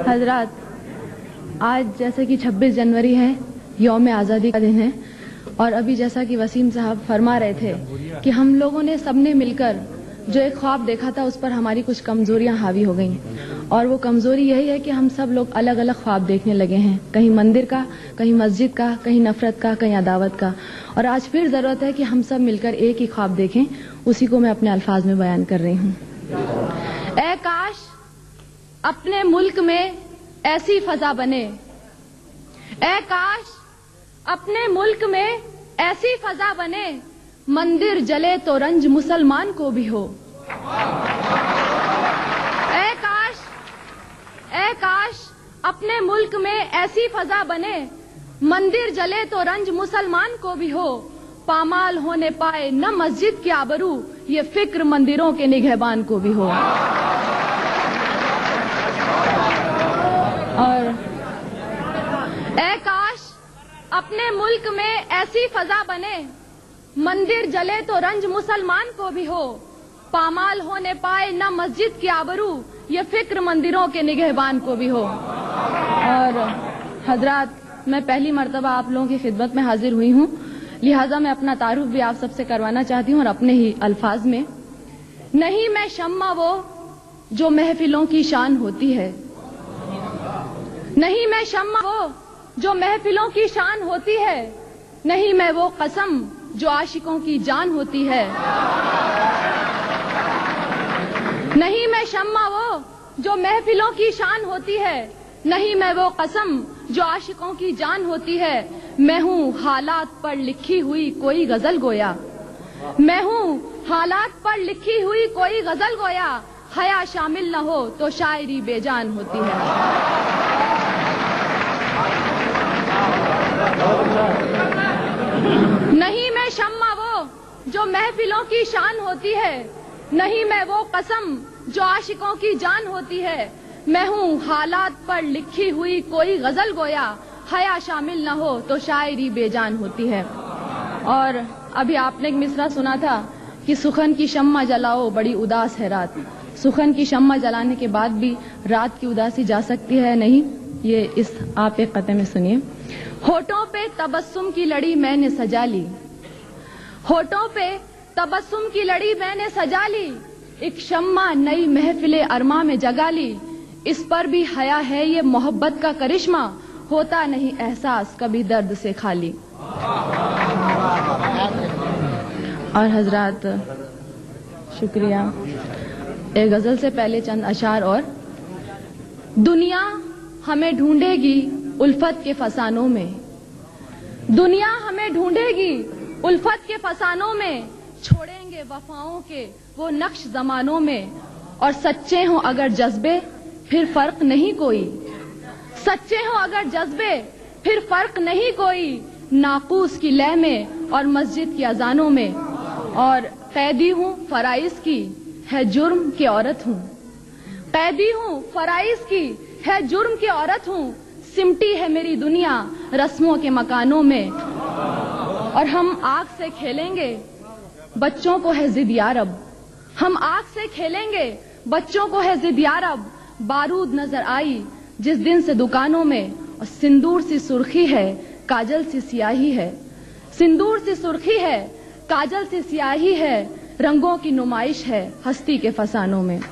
حضرات، آج جیسا کہ 26 جنوری ہے، یوم آزادی کا دن ہے، اور ابھی جیسا کہ وسیم صاحب فرما رہے تھے کہ ہم لوگوں نے سب نے مل کر جو ایک خواب دیکھا تھا اس پر ہماری کچھ کمزوریاں حاوی ہو گئیں، اور وہ کمزوری یہی ہے کہ ہم سب لوگ الگ الگ خواب دیکھنے لگے ہیں، کہیں مندر کا، کہیں مسجد کا، کہیں نفرت کا، کہیں عداوت کا، اور آج پھر ضرورت ہے کہ ہم سب مل کر ایک ہی خواب دیکھیں۔ اسی کو میں اپنے الفاظ میں بیان کر رہی ہوں۔ اے کاش اپنے ملک میں ایسی فضا بنے، اے کاش اپنے ملک میں ایسی فضا بنے، مندر جلے تو رنج مسلمان کو بھی ہو۔ اے کاش اپنے ملک میں ایسی فضا بنے، مندر جلے تو رنج مسلمان کو بھی ہو، پامال ہونے پائے نہ مسجد کی آبرو، یہ فکر مندروں کے نگہبان کو بھی ہو۔ اور اے کاش اپنے ملک میں ایسی فضا بنے، مندر جلے تو رنج مسلمان کو بھی ہو، پامال ہونے پائے نہ مسجد کی آبرو، یہ فکر مندروں کے نگہبان کو بھی ہو۔ اور حضرات، میں پہلی مرتبہ آپ لوگوں کی خدمت میں حاضر ہوئی ہوں، لہٰذا میں اپنا تعارف بھی آپ سب سے کروانا چاہتی ہوں، اور اپنے ہی الفاظ میں۔ نہیں میں شمع وہ جو محفلوں کی شان ہوتی ہے، نہیں میں شمع وہ جو محفلوں کی شان ہوتی ہے، نہیں میں وہ قسم جو عاشقوں کی جان ہوتی ہے، نہیں میں شمع وہ جو محفلوں کی شان ہوتی ہے، نہیں میں وہ قسم جو عاشقوں کی جان ہوتی ہے، میں ہوں حالات پر لکھی ہوئی کوئی غزل گویا، میں ہوں حالات پر لکھی ہوئی کوئی غزل گویا، حیا شامل نہ ہو تو شاعری بے جان ہوتی ہے۔ نہیں میں شمع وہ جو محفلوں کی شان ہوتی ہے، نہیں میں وہ قسم جو عاشقوں کی جان ہوتی ہے، میں ہوں حالات پر لکھی ہوئی کوئی غزل گویا، حیا شامل نہ ہو تو شاعری بے جان ہوتی ہے۔ اور ابھی آپ نے ایک مصرع سنا تھا کہ سخن کی شمع جلاؤ بڑی اداس ہے رات، سخن کی شمع جلانے کے بعد بھی رات کی اداسی جا سکتی ہے نہیں؟ یہ اس آپ ایک قطعے میں سنیے۔ ہونٹوں پہ تبسم کی لڑی میں نے سجا لی، ہونٹوں پہ تبسم کی لڑی میں نے سجا لی، ایک شمع نئی محفل ارماں میں جگا لی، اس پر بھی حیا ہے یہ محبت کا کرشمہ، ہوتا نہیں احساس کبھی درد سے خالی۔ اور حضرات شکریہ۔ ایک غزل سے پہلے چند اشعار اور۔ دنیا ہمیں ڈھونڈے گی الفت کے فسانوں میں، دنیا ہمیں ڈھونڈے گی الفت کے فسانوں میں، چھوڑیں گے وفاؤں کے وہ نقش زمانوں میں، اور سچے ہوں اگر جذبے پھر فرق نہیں کوئی، سچے ہوں اگر جذبے پھر فرق نہیں کوئی، ناقوس کی لے میں اور مسجد کی اذانوں میں، اور قیدی ہوں فرائض کی ہے جرم کی عورت ہوں، قیدی ہوں فرائض کی ہے جرم کی عورت ہوں، سمٹی ہے میری دنیا رسموں کے مکانوں میں، اور ہم آگ سے کھیلیں گے بچوں کو ہے ضد یارب، ہم آگ سے کھیلیں گے بچوں کو ہے ضد یارب، بارود نظر آئی جس دن سے دکانوں میں، اور سندور سی سرخی ہے کاجل سی سیاہی ہے، سندور سی سرخی ہے کاجل سی سیاہی ہے، رنگوں کی نمائش ہے ہستی کے فسانوں میں۔